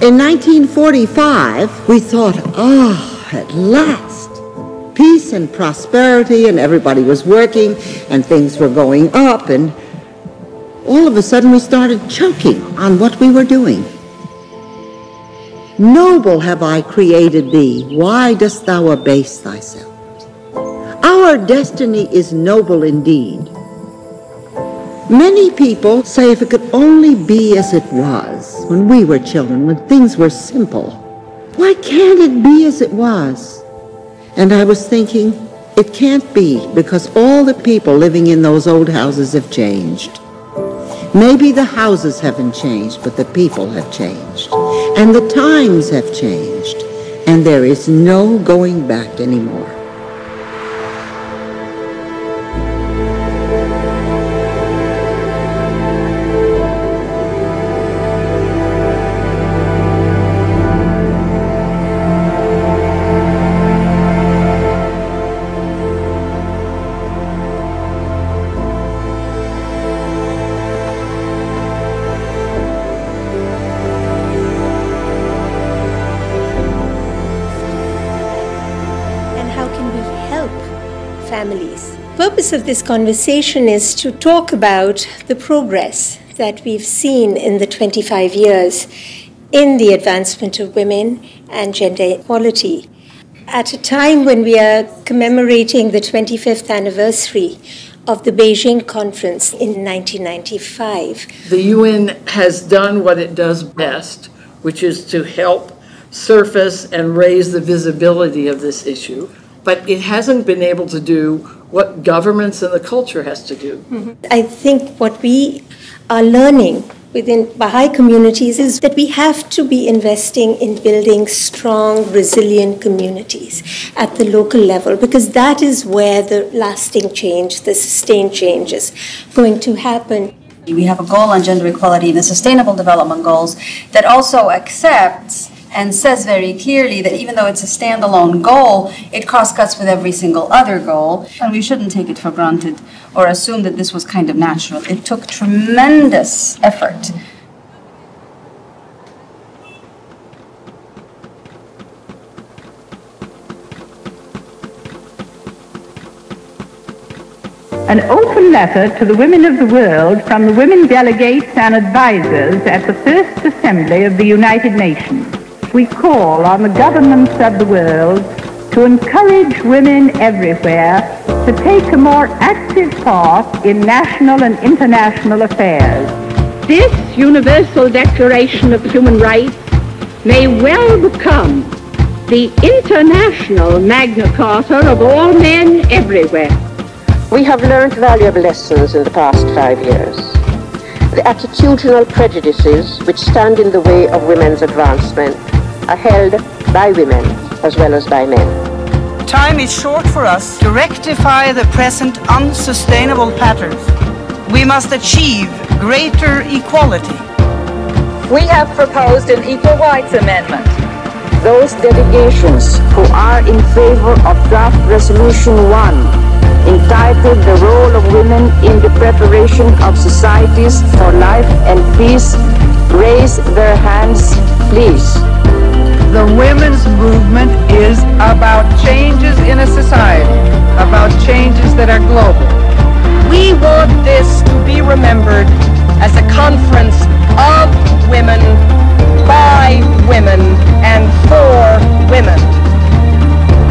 In 1945, we thought, at last, peace and prosperity, and everybody was working, and things were going up, and all of a sudden we started choking on what we were doing. Noble have I created thee, why dost thou abase thyself? Our destiny is noble indeed. Many people say if it could only be as it was when we were children, when things were simple. Why can't it be as it was? And I was thinking, it can't be because all the people living in those old houses have changed. Maybe the houses haven't changed, but the people have changed. And the times have changed. And there is no going back anymore. The purpose of this conversation is to talk about the progress that we've seen in the 25 years in the advancement of women and gender equality. At a time when we are commemorating the 25th anniversary of the Beijing Conference in 1995. The UN has done what it does best, which is to help surface and raise the visibility of this issue. But it hasn't been able to do what governments and the culture has to do. Mm-hmm. I think what we are learning within Baha'i communities is that we have to be investing in building strong, resilient communities at the local level, because that is where the lasting change, the sustained change is going to happen. We have a goal on gender equality in the Sustainable Development Goals that also accepts and says very clearly that even though it's a standalone goal, it cross-cuts with every single other goal, and we shouldn't take it for granted or assume that this was kind of natural. It took tremendous effort. An open letter to the women of the world from the women delegates and advisors at the First Assembly of the United Nations. We call on the governments of the world to encourage women everywhere to take a more active part in national and international affairs. This Universal Declaration of Human Rights may well become the international Magna Carta of all men everywhere. We have learned valuable lessons in the past 5 years. The attitudinal prejudices which stand in the way of women's advancement are held by women as well as by men. Time is short for us to rectify the present unsustainable patterns. We must achieve greater equality. We have proposed an Equal Rights Amendment. Those delegations who are in favor of Draft Resolution 1, entitled The Role of Women in the Preparation of Societies for Life and Peace, raise their hands, please. The women's movement is about changes in a society, about changes that are global. We want this to be remembered as a conference of women, by women, and for women.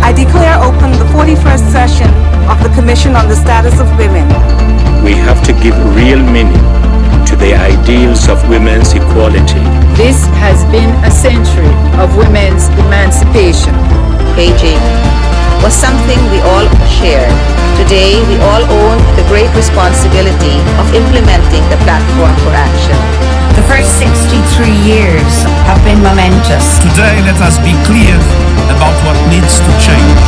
I declare open the 41st session of the Commission on the Status of Women. We have to give real meaning to the ideals of women's equality. This has been a century of women's emancipation. Beijing was something we all shared. Today, we all own the great responsibility of implementing the platform for action. The first 63 years have been momentous. Today, let us be clear about what needs to change.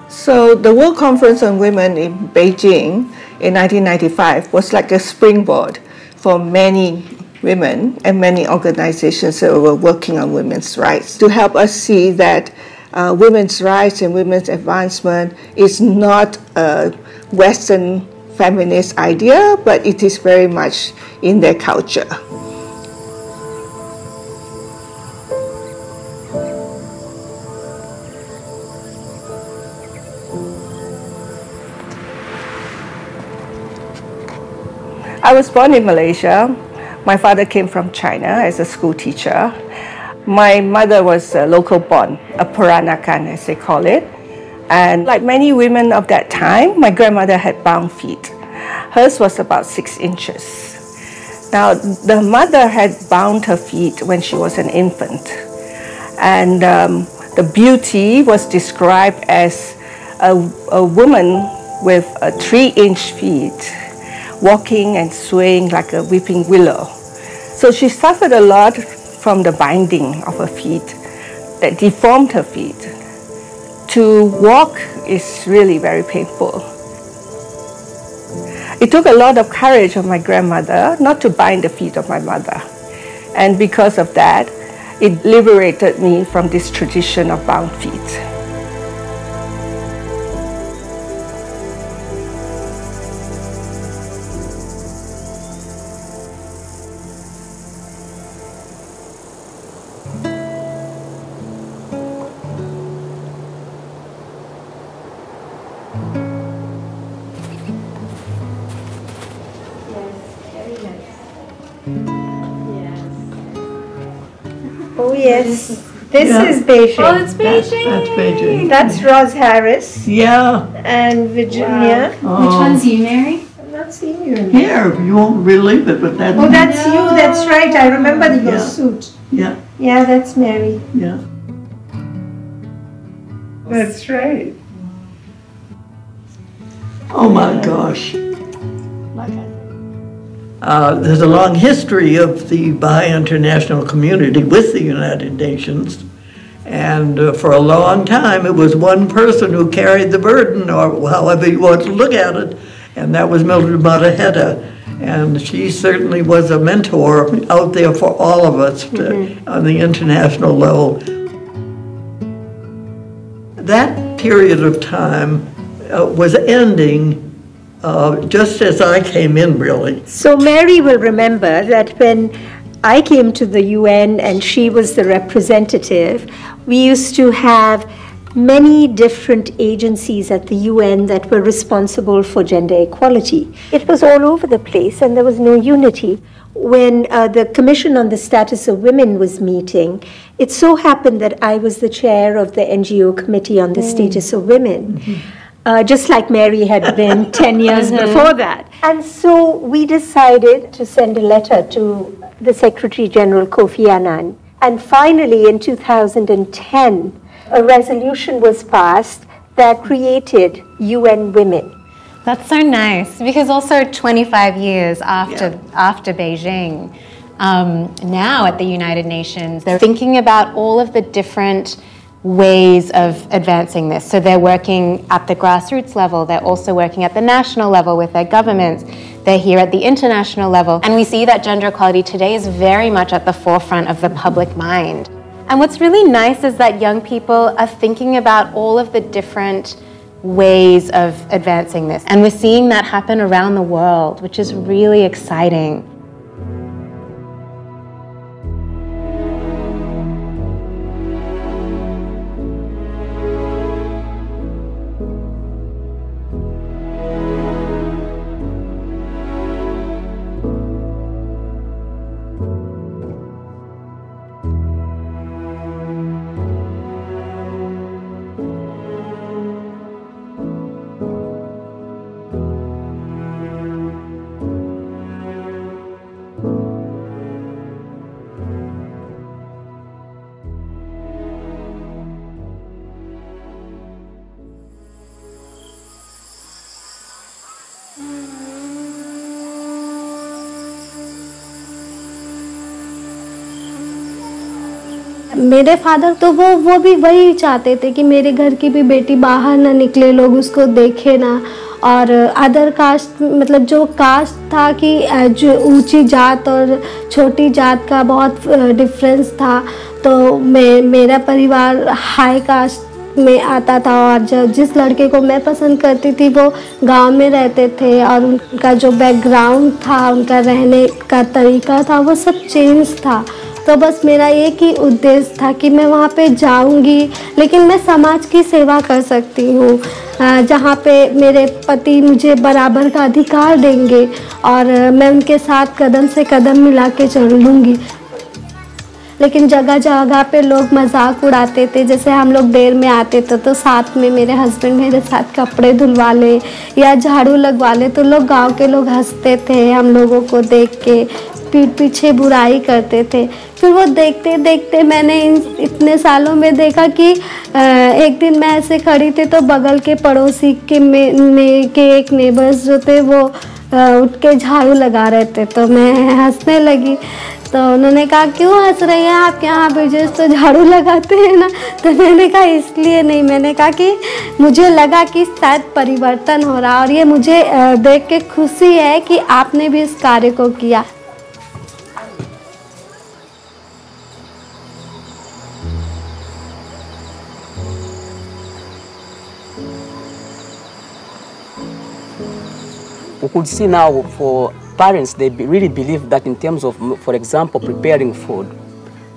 So the World Conference on Women in Beijing in 1995 was like a springboard for many women and many organizations that were working on women's rights to help us see that women's rights and women's advancement is not a Western feminist idea, but it is very much in their culture. I was born in Malaysia. My father came from China as a school teacher. My mother was local born, a Peranakan as they call it. And like many women of that time, my grandmother had bound feet. Hers was about 6 inches. Now, the mother had bound her feet when she was an infant. And the beauty was described as a woman with 3-inch feet, walking and swaying like a weeping willow. So she suffered a lot from the binding of her feet that deformed her feet. To walk is really very painful. It took a lot of courage of my grandmother not to bind the feet of my mother. And because of that, it liberated me from this tradition of bound feet. Oh yes, this is Beijing. Oh, it's Beijing. That's Beijing. That's Roz Harris. Yeah. And Virginia. Wow. Which one's you, Mary? I'm not seeing you. Here, you won't believe it, but that's... Oh, that's you. That's right. I remember your suit. Yeah. Yeah, that's Mary. Yeah. That's right. Oh my gosh. There's a long history of the Baha'i international community with the United Nations. And for a long time, it was one person who carried the burden, or however you want to look at it, and that was Mildred Mataheta. And she certainly was a mentor out there for all of us on the international level. That period of time was ending just as I came in, really. So Mary will remember that when I came to the UN and she was the representative, we used to have many different agencies at the UN that were responsible for gender equality. It was all over the place and there was no unity. When the Commission on the Status of Women was meeting, it so happened that I was the chair of the NGO Committee on the Status of Women. Just like Mary had been 10 years before that. And so we decided to send a letter to the Secretary General Kofi Annan. And finally, in 2010, a resolution was passed that created UN Women. That's so nice, because also 25 years after Beijing, now at the United Nations, they're thinking about all of the different ways of advancing this. So they're working at the grassroots level, they're also working at the national level with their governments, they're here at the international level. And we see that gender equality today is very much at the forefront of the public mind. And what's really nice is that young people are thinking about all of the different ways of advancing this. And we're seeing that happen around the world, which is really exciting. मेरे father तो वो भी वही चाहते थे कि मेरे घर की भी बेटी बाहर ना निकले, लोग उसको देखे ना, और अदर कास्ट मतलब जो कास्ट था कि जो ऊंची जात और छोटी जात का बहुत डिफरेंस था, तो मेरा परिवार हाई कास्ट में आता था और जिस लड़के को मैं पसंद करती थी वो गांव में रहते थे और उनका जो बैकग्राउंड था, उनका रहने का तरीका था, वो सब चेंज था। तो बस मेरा एक ही उद्देश्य था कि मैं वहाँ पे जाऊँगी, लेकिन मैं समाज की सेवा कर सकती हूँ जहाँ पे मेरे पति मुझे बराबर का अधिकार देंगे और मैं उनके साथ कदम से कदम मिला के चलूँगी। लेकिन जगह जगह पे लोग मजाक उड़ाते थे, जैसे हम लोग देर में आते थे तो साथ में मेरे हस्बैंड मेरे साथ कपड़े धुलवा ले या झाड़ू लगवा ले, तो लोग गांव के लोग हंसते थे हम लोगों को देख के, पीठ पीछे बुराई करते थे। फिर वो देखते देखते मैंने इतने सालों में देखा कि एक दिन मैं ऐसे खड़ी थी तो बगल के पड़ोसी के एक नेबर्स जो थे वो उठ के झाड़ू लगा रहे थे, तो मैं हंसने लगी। तो उन्होंने कहा क्यों हंस रही हैं आप, यहाँ पे तो झाड़ू लगाते हैं ना। तो मैंने कहा इसलिए नहीं, मैंने कहा कि मुझे लगा कि शायद परिवर्तन हो रहा और ये मुझे देख के खुशी है कि आपने भी इस कार्य को किया। We could see now for parents, they really believe that in terms of, for example, preparing food,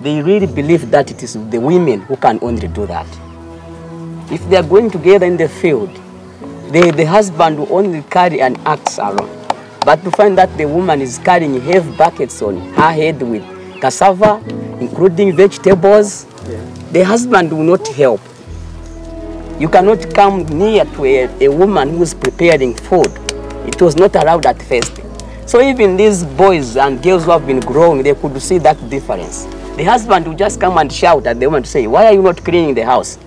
they really believe that it is the women who can only do that. If they are going together in the field, the husband will only carry an axe around. But to find that the woman is carrying heavy buckets on her head with cassava, including vegetables, the husband will not help. You cannot come near to a woman who is preparing food. It was not allowed at first. So even these boys and girls who have been growing, they could see that difference. The husband would just come and shout at the woman to say, why are you not cleaning the house?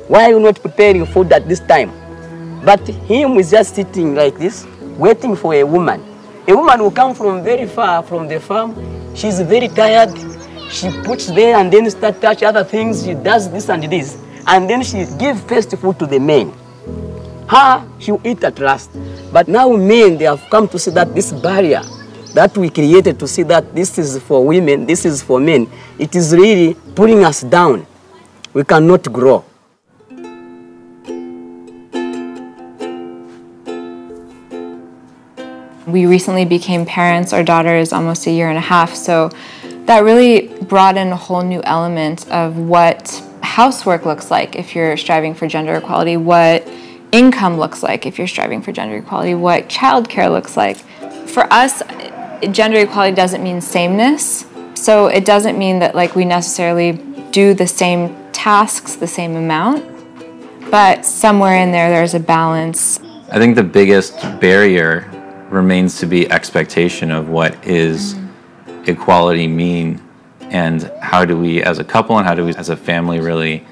Why are you not preparing food at this time? But him is just sitting like this, waiting for a woman. A woman will come from very far from the farm. She's very tired. She puts there and then start touch other things. She does this and this. And then she gives first food to the men. Her, she'll eat at last. But now men, they have come to see that this barrier that we created to see that this is for women, this is for men, it is really pulling us down. We cannot grow. We recently became parents. Our daughter is almost 1.5 years, so that really brought in a whole new element of what housework looks like if you're striving for gender equality, what income looks like if you're striving for gender equality, what childcare looks like. For us, gender equality doesn't mean sameness, so it doesn't mean that we necessarily do the same tasks the same amount, but somewhere in there there's a balance. I think the biggest barrier remains to be expectation of what is equality mean, and how do we as a couple and how do we as a family really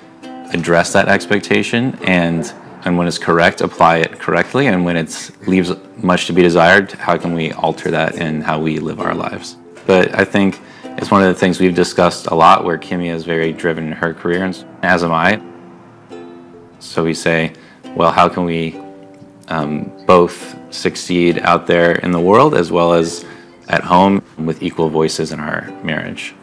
address that expectation, and when it's correct, apply it correctly, and when it leaves much to be desired, how can we alter that in how we live our lives? But I think it's one of the things we've discussed a lot, where Kimia is very driven in her career, and as am I. So we say, well, how can we both succeed out there in the world as well as at home with equal voices in our marriage?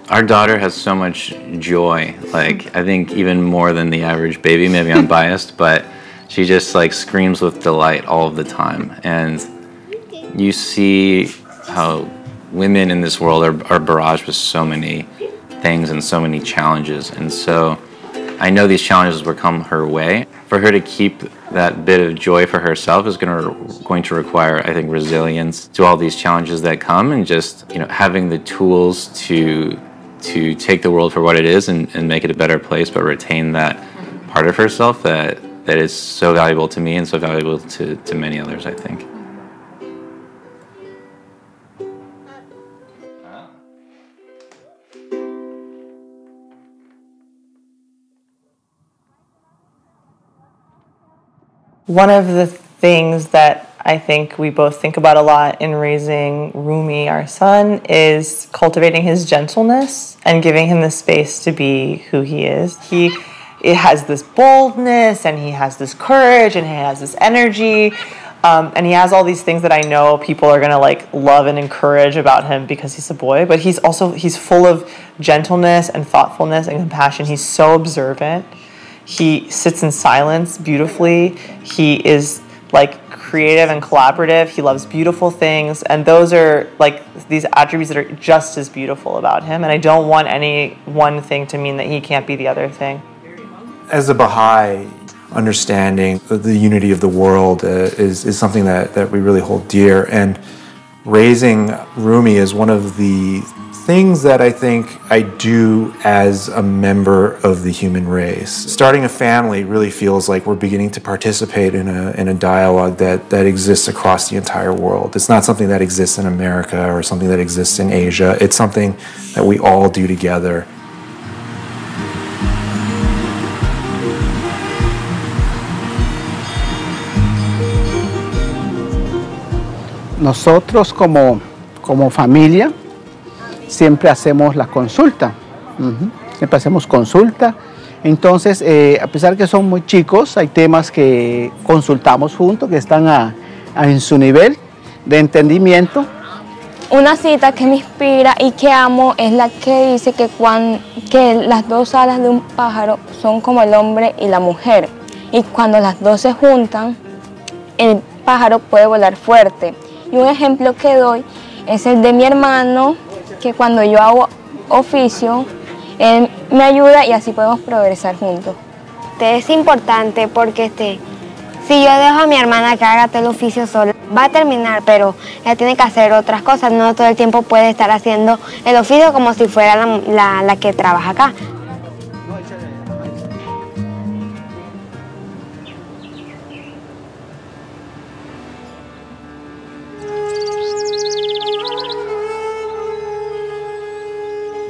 Our daughter has so much joy, I think even more than the average baby. Maybe I'm biased, but she just screams with delight all of the time. And you see how women in this world are barraged with so many things and so many challenges. And so I know these challenges will come her way. For her to keep that bit of joy for herself is going to require, I think, resilience to all these challenges that come, and just having the tools to take the world for what it is and make it a better place, but retain that part of herself that is so valuable to me and so valuable to many others, I think. One of the things that I think we both think about a lot in raising Rumi, our son, is cultivating his gentleness and giving him the space to be who he is. He has this boldness and he has this courage and he has this energy, And he has all these things that I know people are going to like love and encourage about him because he's a boy, but he's full of gentleness and thoughtfulness and compassion. He's so observant. He sits in silence beautifully. He is like creative and collaborative. He loves beautiful things, and those are like these attributes that are just as beautiful about him, and I don't want any one thing to mean that he can't be the other thing. As a Baha'i, understanding the unity of the world is something that we really hold dear, and raising Rumi is one of the things that I think I do as a member of the human race. Starting a family really feels like we're beginning to participate in a dialogue that exists across the entire world. It's not something that exists in America or something that exists in Asia. It's something that we all do together. Nosotros como familia siempre hacemos la consulta, siempre hacemos consulta. Entonces, a pesar que son muy chicos, hay temas que consultamos juntos, que están en su nivel de entendimiento. Una cita que me inspira y que amo es la que dice que las dos alas de un pájaro son como el hombre y la mujer. Y cuando las dos se juntan, el pájaro puede volar fuerte. Y un ejemplo que doy es el de mi hermano, que cuando yo hago oficio, él me ayuda y así podemos progresar juntos. Es importante porque si yo dejo a mi hermana que haga todo el oficio sola, va a terminar, pero ella tiene que hacer otras cosas. No todo el tiempo puede estar haciendo el oficio como si fuera la que trabaja acá.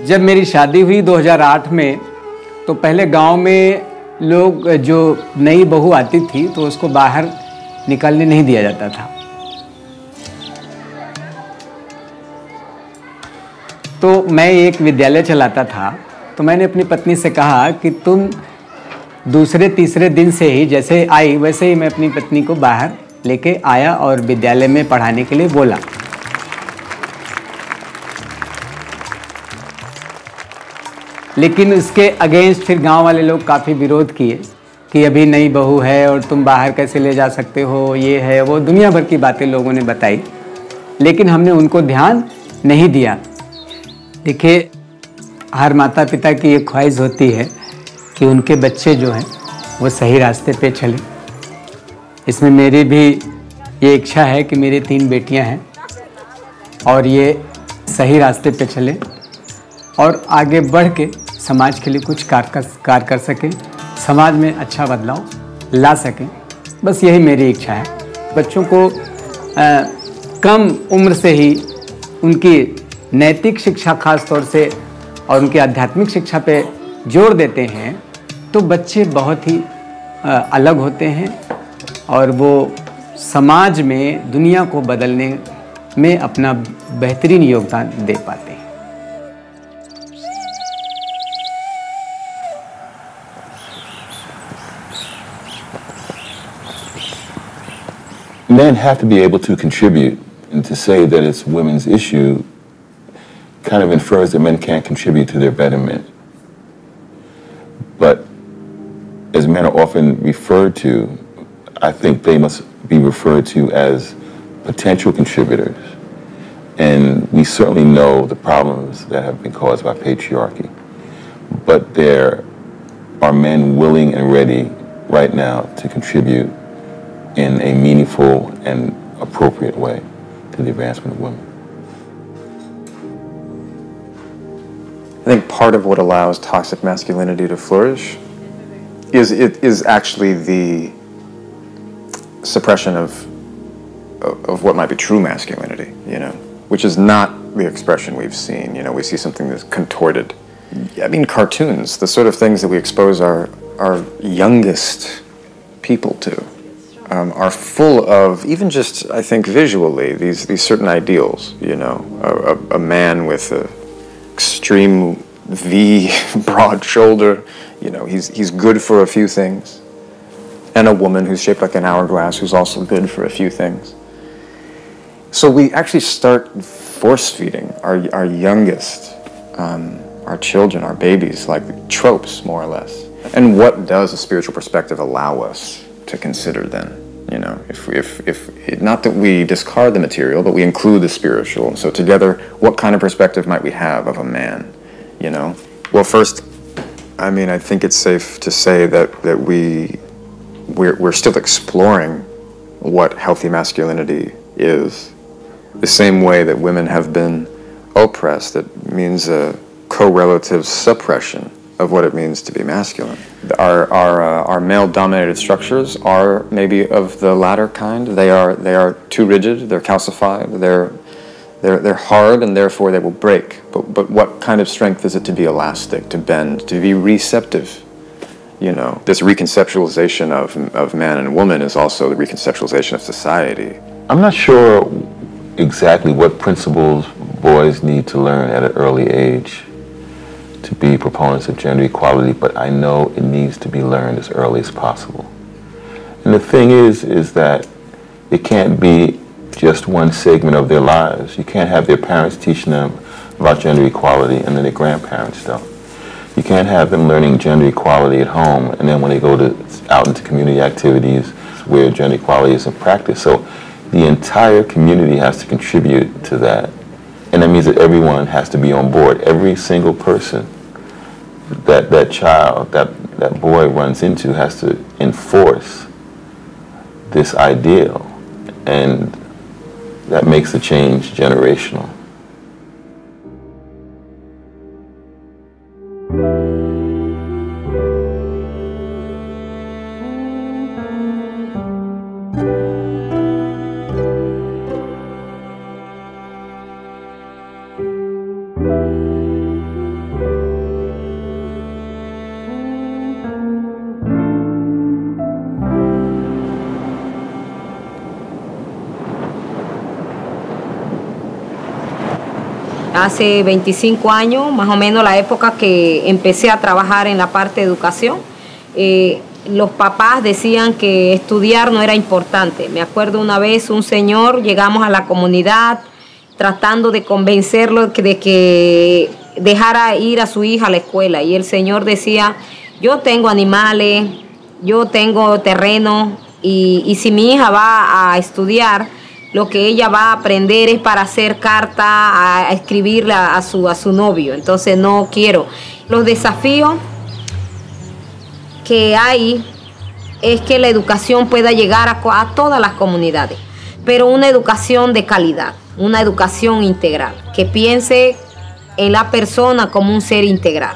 जब मेरी शादी हुई 2008 में, तो पहले गांव में लोग जो नई बहू आती थी तो उसको बाहर निकलने नहीं दिया जाता था। तो मैं एक विद्यालय चलाता था, तो मैंने अपनी पत्नी से कहा कि तुम दूसरे तीसरे दिन से ही जैसे आई वैसे ही मैं अपनी पत्नी को बाहर लेके आया और विद्यालय में पढ़ाने के लिए बोला। लेकिन उसके अगेंस्ट फिर गांव वाले लोग काफ़ी विरोध किए कि अभी नई बहू है और तुम बाहर कैसे ले जा सकते हो, ये है वो, दुनिया भर की बातें लोगों ने बताई, लेकिन हमने उनको ध्यान नहीं दिया। देखिए, हर माता पिता की एक ख्वाहिश होती है कि उनके बच्चे जो हैं वो सही रास्ते पे चले। इसमें मेरी भी ये इच्छा है कि मेरी 3 बेटियां हैं और ये सही रास्ते पे चले और आगे बढ़ के समाज के लिए कुछ कार्य कर सकें, समाज में अच्छा बदलाव ला सकें। बस यही मेरी इच्छा है। बच्चों को कम उम्र से ही उनकी नैतिक शिक्षा खास तौर से और उनकी आध्यात्मिक शिक्षा पे जोर देते हैं तो बच्चे बहुत ही अलग होते हैं और वो समाज में दुनिया को बदलने में अपना बेहतरीन योगदान दे पाते हैं। Men have to be able to contribute, and to say that it's women's issue kind of infers that men can't contribute to their betterment. But as men are often referred to, I think they must be referred to as potential contributors. And we certainly know the problems that have been caused by patriarchy. But there are men willing and ready right now to contribute in a meaningful and appropriate way to the advancement of women. I think part of what allows toxic masculinity to flourish is actually the suppression of what might be true masculinity, you know, which is not the expression we've seen. You know, we see something that's contorted. I mean, cartoons, the sort of things that we expose our youngest people to, are full of, even just, I think, visually, these certain ideals, you know, a man with a extreme V, broad shoulder, you know, he's good for a few things. and a woman who's shaped like an hourglass who's also good for a few things. So we actually start force-feeding our youngest, our children, our babies, like tropes, more or less. And what does a spiritual perspective allow us to consider then? You know, if not that we discard the material, but we include the spiritual. So together, what kind of perspective might we have of a man, you know? Well, first, I mean, I think it's safe to say that we're still exploring what healthy masculinity is. The same way that women have been oppressed, it means a correlative suppression of what it means to be masculine. Our male-dominated structures are maybe of the latter kind. They are too rigid. They're calcified. They're hard, and therefore they will break. But what kind of strength is it to be elastic, to bend, to be receptive? You know, this reconceptualization of man and woman is also the reconceptualization of society. I'm not sure exactly what principles boys need to learn at an early age to be proponents of gender equality, but I know it needs to be learned as early as possible. And the thing is that it can't be just one segment of their lives. You can't have their parents teaching them about gender equality and then their grandparents don't. You can't have them learning gender equality at home and then when they go out into community activities where gender equality is in practice. So the entire community has to contribute to that. And that means that everyone has to be on board. Every single person that child, that boy runs into has to enforce this ideal. And that makes the change generational. Hace 25 años, más o menos la época que empecé a trabajar en la parte de educación, los papás decían que estudiar no era importante. Me acuerdo una vez un señor, llegamos a la comunidad tratando de convencerlo de que dejara ir a su hija a la escuela. Y el señor decía, yo tengo animales, yo tengo terreno y si mi hija va a estudiar, lo que ella va a aprender es para hacer carta, a escribirle a su novio. Entonces no quiero. Los desafíos que hay es que la educación pueda llegar a todas las comunidades, pero una educación de calidad, una educación integral, que piense en la persona como un ser integral,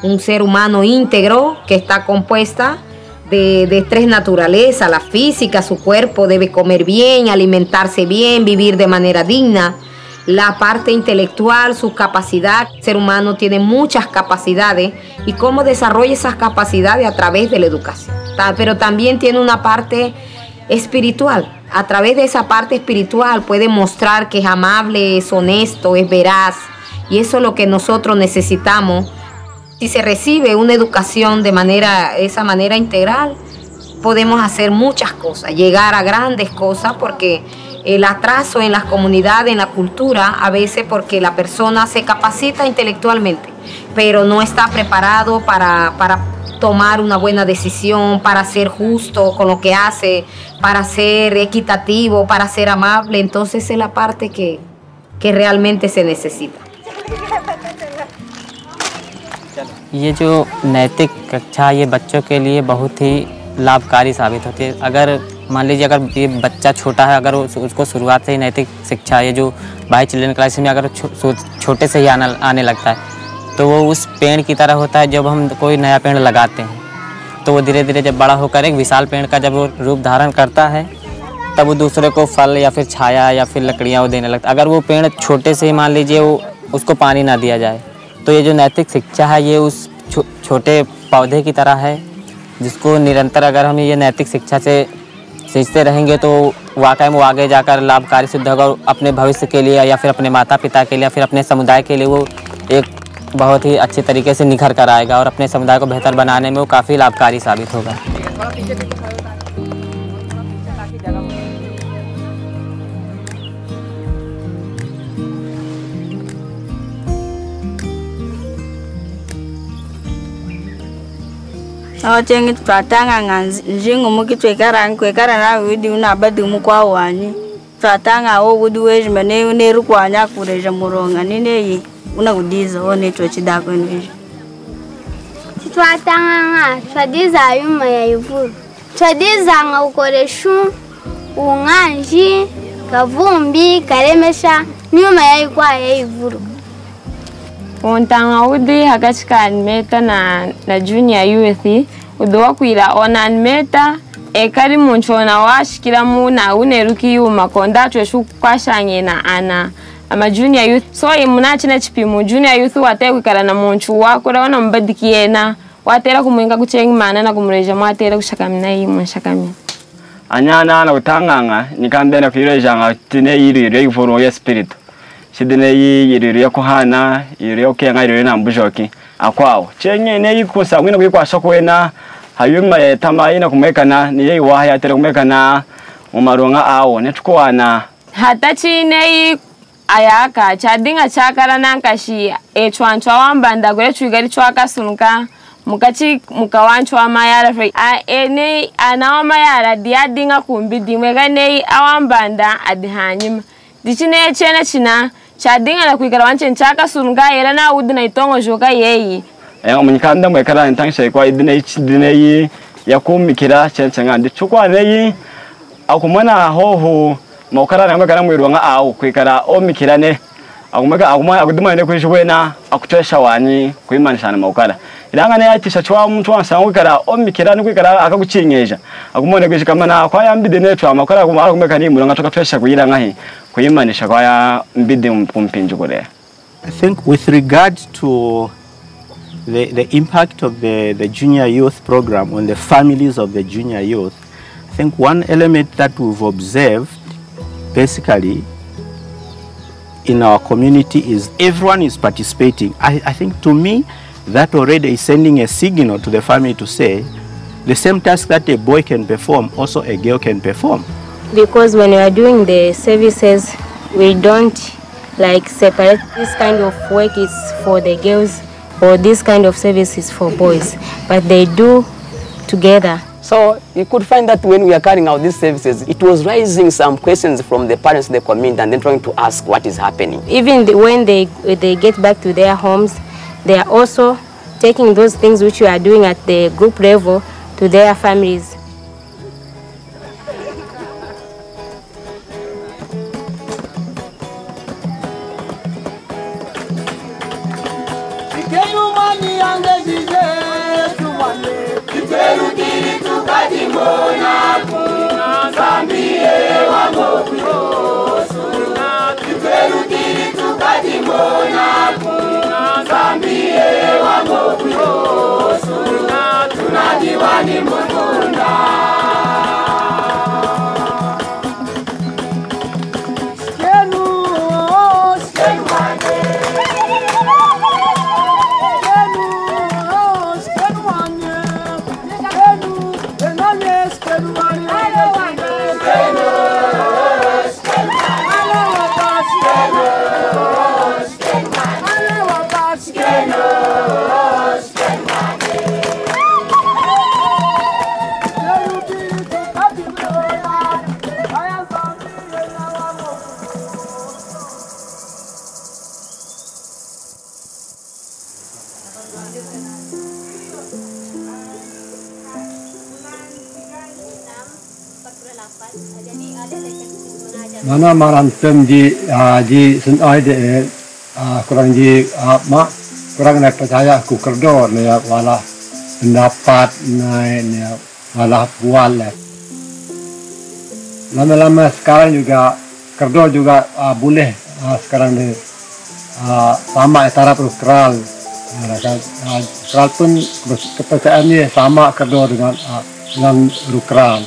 un ser humano íntegro que está compuesta de tres naturalezas: la física, su cuerpo debe comer bien, alimentarse bien, vivir de manera digna. La parte intelectual, su capacidad. El ser humano tiene muchas capacidades y cómo desarrolla esas capacidades a través de la educación. Pero también tiene una parte espiritual. A través de esa parte espiritual puede mostrar que es amable, es honesto, es veraz. Y eso es lo que nosotros necesitamos. Si se recibe una educación de esa manera integral, podemos hacer muchas cosas, llegar a grandes cosas, porque el atraso en las comunidades, en la cultura, a veces porque la persona se capacita intelectualmente, pero no está preparado para tomar una buena decisión, para ser justo con lo que hace, para ser equitativo, para ser amable. Entonces es la parte que realmente se necesita. ये जो नैतिक कक्षा ये बच्चों के लिए बहुत ही लाभकारी साबित होती है। अगर मान लीजिए अगर ये बच्चा छोटा है, अगर उसको शुरुआत से ही नैतिक शिक्षा ये जो बाई चिल्ड्रन क्लास में अगर छोटे से ही आने लगता है, तो वो उस पेड़ की तरह होता है। जब हम कोई नया पेड़ लगाते हैं तो वो धीरे धीरे जब बड़ा होकर एक विशाल पेड़ का जब वो रूप धारण करता है, तब वो दूसरे को फल या फिर छाया या फिर लकड़ियाँ वो देने लगता है। अगर वो पेड़ छोटे से ही मान लीजिए उसको पानी ना दिया जाए, तो ये जो नैतिक शिक्षा है ये उस छोटे पौधे की तरह है, जिसको निरंतर अगर हम ये नैतिक शिक्षा से सींचते रहेंगे तो वाकई में वो आगे जाकर लाभकारी सिद्ध होगा और अपने भविष्य के लिए या फिर अपने माता पिता के लिए या फिर अपने समुदाय के लिए वो एक बहुत ही अच्छे तरीके से निखर कर आएगा और अपने समुदाय को बेहतर बनाने में वो काफ़ी लाभकारी साबित होगा। Cengit pratanga nganjingo mukitwekarang kwekarana widi unabadi mukwa wani. Pratanga o wuduwe jmane uneru kwanya kureja muronga nineyi unakudiza one twachidako nweji. Twatanga nga twadiza yuma ya ivuru. Twadiza nga ukoreshu unganji kavumbi karemesha nyuma ya ikwa ya ivuru. Ontanga udi hakachika anmeta na junior youth udowa kuila ona anmeta ekari munchona washikira muna uneruki yuma konda tweshu kwashange na ana ama junior youth so imuna chine chipimu junior youth wate kwikara na munchu wako wana mbadikiena watera kumwenga kuchengi mana na kumureja mwatera kushakamina yi munshakami anyana na utanganga nikambe na kuireja nga tine yiri iforo ya spirit shidine yiri kuhana yiri kenga yiri na mbujoki akwawo chenye ne yikusa mwina kwikwasha kwena hayuma yetama ina kumekana ni yeyi wahya tere kumekana umaronga awo netukwana hata chine ayaka chadinga chakara nankashi echwanchwa wambanda gore chwigari chwaka sunka mukachi mukawanchwa mayara fe ene anawama yara diadinga kumbidi mwegane awambanda adihanyima dichine chene china chadinga na kwikara wanche chaka sunka era na udina itongo joka yeyi munyikanda mwekara ntangshe kwa idine yakumikira chencenga ndichukwa neyi akumana hoho mokara na mwekara mwirwanga awu kwikara omikirane akuduma ne kwishwena akutesha wani kuimanisha na mokara iranga ne yatisha chwa mtu wansangu kwikara omikirane kwikara akagucinyeja akumone kwishikamana kwa yambide ne twa makara kumeka ni mulanga tukatesha kuyiranga hi kuimanisha kwa ya mbide mpumpinju kore. I think with regard to the impact of the junior youth program on the families of the junior youth, I think one element that we've observed basically in our community is everyone is participating. I think to me that already is sending a signal to the family to say the same task that a boy can perform, also a girl can perform. Because when we are doing the services, we don't like separate this kind of work is for the girls or this kind of service is for boys, but they do together. So you could find that when we are carrying out these services, it was raising some questions from the parents in the community and then trying to ask what is happening. Even when they get back to their homes, they are also taking those things which we are doing at the group level to their families. Mana marantem ji senai de kurang ji mak kurang nak percaya ku kerdo ne wala pendapat ne wala bual le. Lama-lama sekarang juga kerdo juga boleh sekarang ni sama antara kral. Kral pun kepercayaannya sama kerdo dengan kral.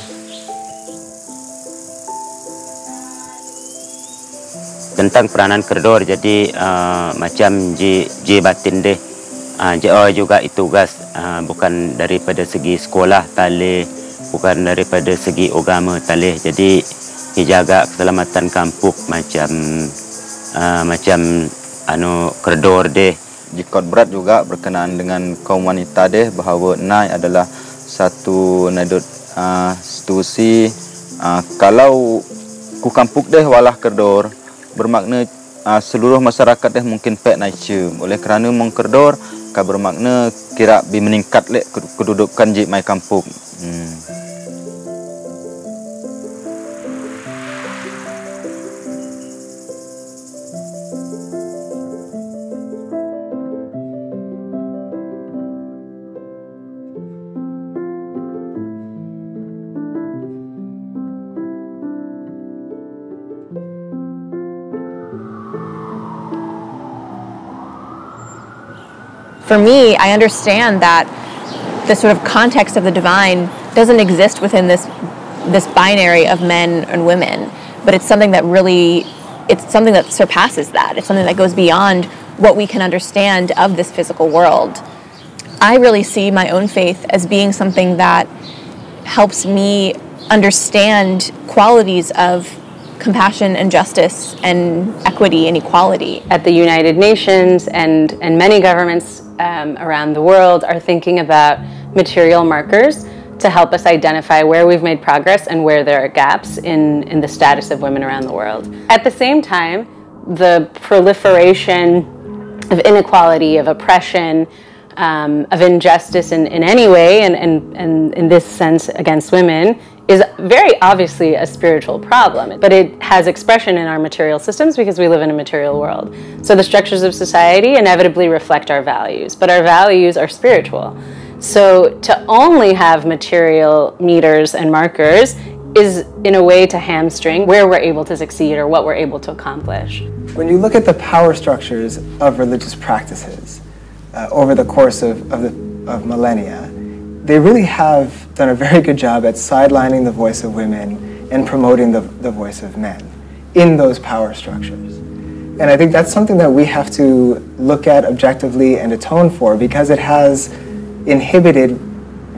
Tentang peranan kerdor, jadi macam J batin deh, juga itu tugas bukan daripada segi sekolah tali, bukan daripada segi agama tali, jadi dijaga keselamatan kampung macam kerdor deh. Jikot berat juga berkenaan dengan kaum wanita deh, bahawa nai adalah satu nadut situasi kalau ku kampung deh walah kerdor bermakna seluruh masyarakat deh mungkin pek naicem oleh kerana mong kerdor ka bermakna kira bi meningkat lek kedudukan ji mai kampung. For me, I understand that the sort of context of the divine doesn't exist within this binary of men and women, but it's something that surpasses that. It's something that goes beyond what we can understand of this physical world. I really see my own faith as being something that helps me understand qualities of compassion and justice and equity and equality. At the United Nations and many governments around the world are thinking about material markers to help us identify where we've made progress and where there are gaps in the status of women around the world. At the same time, the proliferation of inequality, of oppression, of injustice in any way, and in this sense against women, is very obviously a spiritual problem, but it has expression in our material systems because we live in a material world. So the structures of society inevitably reflect our values, but our values are spiritual. So to only have material meters and markers is in a way to hamstring where we're able to succeed or what we're able to accomplish. When you look at the power structures of religious practices over the course of millennia, they really have done a very good job at sidelining the voice of women and promoting the voice of men in those power structures. And I think that's something that we have to look at objectively and atone for, because it has inhibited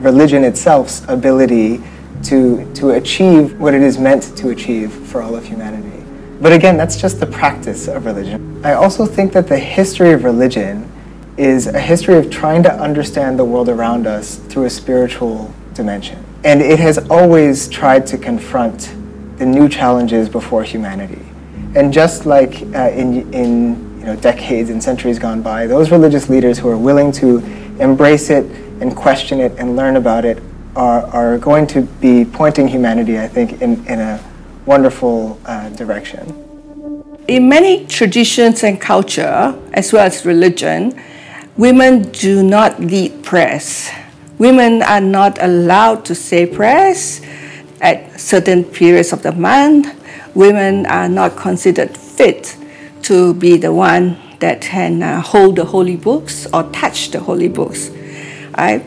religion itself's ability to achieve what it is meant to achieve for all of humanity. But again, that's just the practice of religion. I also think that the history of religion is a history of trying to understand the world around us through a spiritual dimension. And it has always tried to confront the new challenges before humanity. And just like in decades and centuries gone by, those religious leaders who are willing to embrace it and question it and learn about it are going to be pointing humanity, I think, in a wonderful direction. In many traditions and culture, as well as religion, women do not lead prayers. Women are not allowed to say prayers at certain periods of the month. Women are not considered fit to be the one that can hold the holy books or touch the holy books. Right?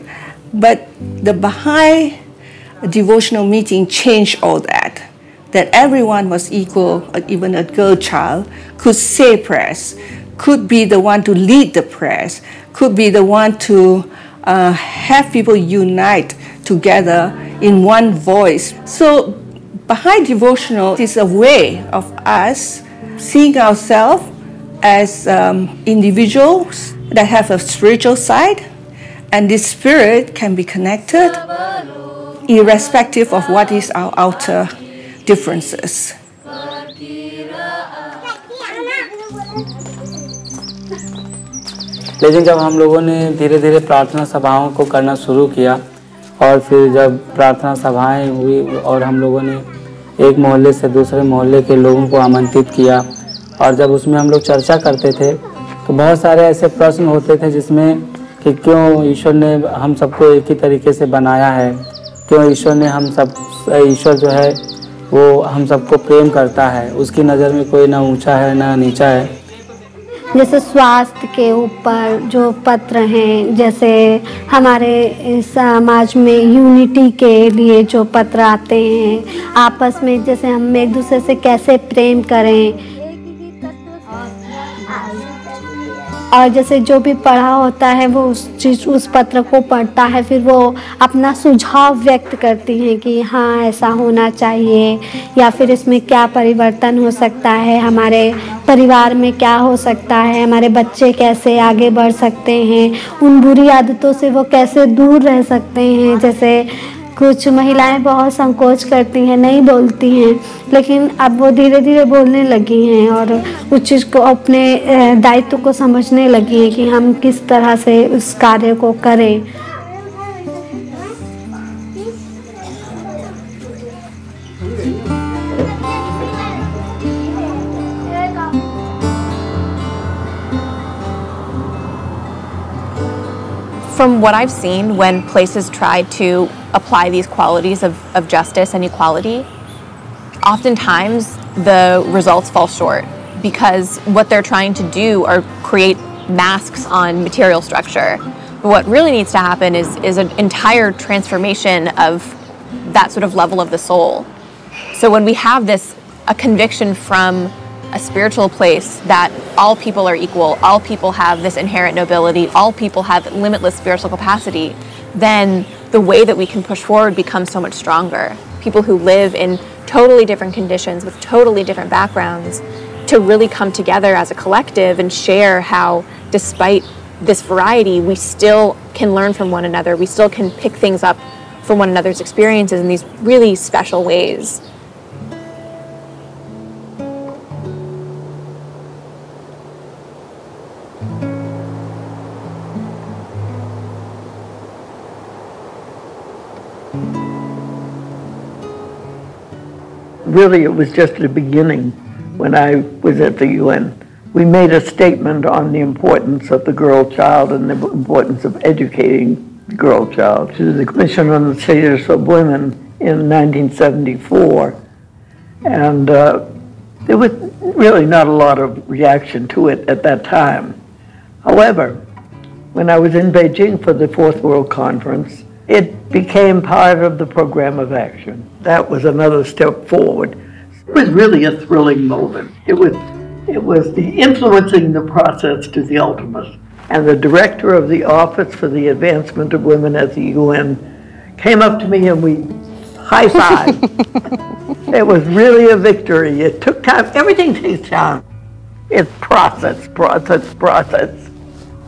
But the Baha'i devotional meeting changed all that. That everyone was equal, even a girl child could say prayers, could be the one to lead the prayers, could be the one to have people unite together in one voice. So Baha'i devotional is a way of us seeing ourselves as individuals that have a spiritual side, and this spirit can be connected irrespective of what is our outer differences. लेकिन जब हम लोगों ने धीरे धीरे प्रार्थना सभाओं को करना शुरू किया और फिर जब प्रार्थना सभाएं हुई और हम लोगों ने एक मोहल्ले से दूसरे मोहल्ले के लोगों को आमंत्रित किया और जब उसमें हम लोग चर्चा करते थे तो बहुत सारे ऐसे प्रश्न होते थे जिसमें कि क्यों ईश्वर ने हम सबको एक ही तरीके से बनाया है, क्यों ईश्वर जो है वो हम सबको प्रेम करता है, उसकी नज़र में कोई ना ऊंचा है ना नीचा है। जैसे स्वास्थ्य के ऊपर जो पत्र हैं, जैसे हमारे समाज में यूनिटी के लिए जो पत्र आते हैं, आपस में जैसे हम एक दूसरे से कैसे प्रेम करें। और जैसे जो भी पढ़ा होता है वो उस पत्र को पढ़ता है, फिर वो अपना सुझाव व्यक्त करती हैं कि हाँ ऐसा होना चाहिए, या फिर इसमें क्या परिवर्तन हो सकता है, हमारे परिवार में क्या हो सकता है, हमारे बच्चे कैसे आगे बढ़ सकते हैं, उन बुरी आदतों से वो कैसे दूर रह सकते हैं। जैसे कुछ महिलाएं बहुत संकोच करती हैं, नहीं बोलती हैं, लेकिन अब वो धीरे धीरे बोलने लगी हैं और उस चीज़ को, अपने दायित्व को समझने लगी हैं कि हम किस तरह से उस कार्य को करें। From what I've seen, when places try to apply these qualities of justice and equality, oftentimes the results fall short because what they're trying to do are create masks on material structure. But what really needs to happen is an entire transformation of that sort of level of the soul. So when we have a conviction from a spiritual place that all people are equal, all people have this inherent nobility, all people have limitless spiritual capacity, then the way that we can push forward becomes so much stronger. People who live in totally different conditions with totally different backgrounds to really come together as a collective and share how, despite this variety, we still can learn from one another, we still can pick things up from one another's experiences in these really special ways. Really, it was just the beginning when I was at the UN. We made a statement on the importance of the girl child and the importance of educating the girl child to the Commission on the Status of Women in 1974. And there was really not a lot of reaction to it at that time. However, when I was in Beijing for the Fourth World Conference, it became part of the program of action. That was another step forward. It was really a thrilling moment. It was the influencing the process to the ultimate. And the director of the Office for the Advancement of Women at the UN came up to me and we high-fived. It was really a victory. It took time. Everything takes time. It's process.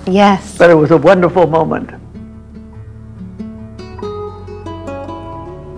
Yes. But it was a wonderful moment.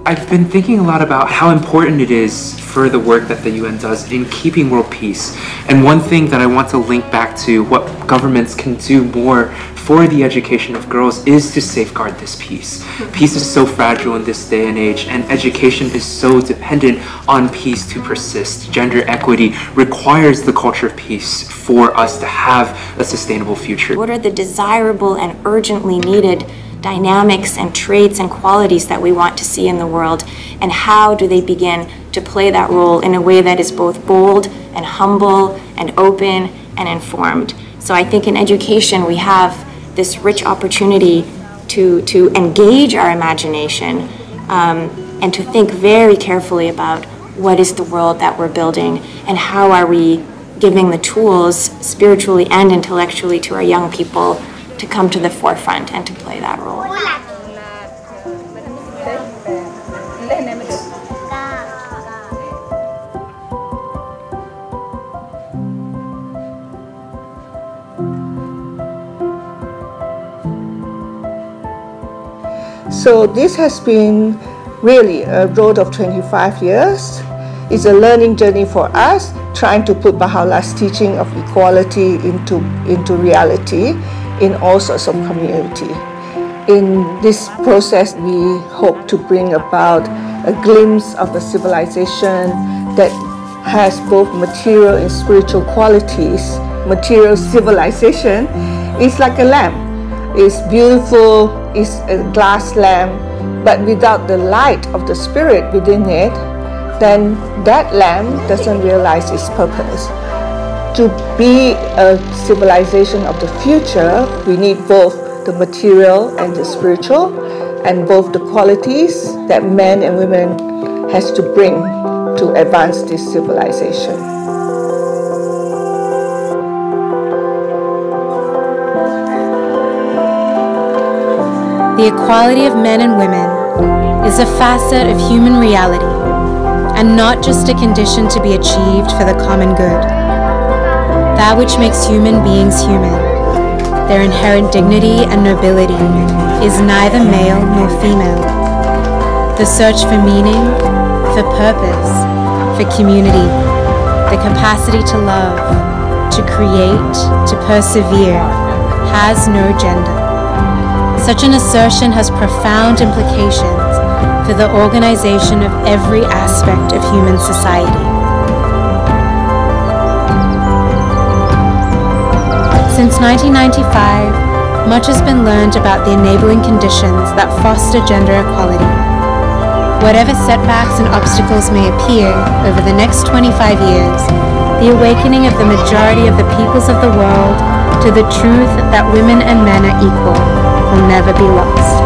I've been thinking a lot about how important it is for the work that the UN does in keeping world peace. And one thing that I want to link back to what governments can do more for the education of girls is to safeguard this peace. Peace is so fragile in this day and age, and education is so dependent on peace to persist. Gender equity requires the culture of peace for us to have a sustainable future. What are the desirable and urgently needed dynamics and traits and qualities that we want to see in the world, and how do they begin to play that role in a way that is both bold and humble and open and informed. So I think in education we have this rich opportunity to engage our imagination and to think very carefully about what is the world that we're building and how are we giving the tools spiritually and intellectually to our young people to come to the forefront and to play that role. So this has been really a road of 25 years. It's a learning journey for us, trying to put Baha'u'llah's teaching of equality into reality in all sorts of community. In this process, we hope to bring about a glimpse of a civilization that has both material and spiritual qualities. Material civilization is like a lamp. It's beautiful, it's a glass lamp, but without the light of the spirit within it, then that lamp doesn't realize its purpose. To be a civilization of the future, we need both the material and the spiritual, and both the qualities that men and women has to bring to advance this civilization. The equality of men and women is a facet of human reality and not just a condition to be achieved for the common good. That which makes human beings human, their inherent dignity and nobility, is neither male nor female. The search for meaning, for purpose, for community, the capacity to love, to create, to persevere, has no gender. Such an assertion has profound implications for the organization of every aspect of human society. Since 1995, much has been learned about the enabling conditions that foster gender equality. Whatever setbacks and obstacles may appear over the next 25 years, the awakening of the majority of the peoples of the world to the truth that women and men are equal will never be lost.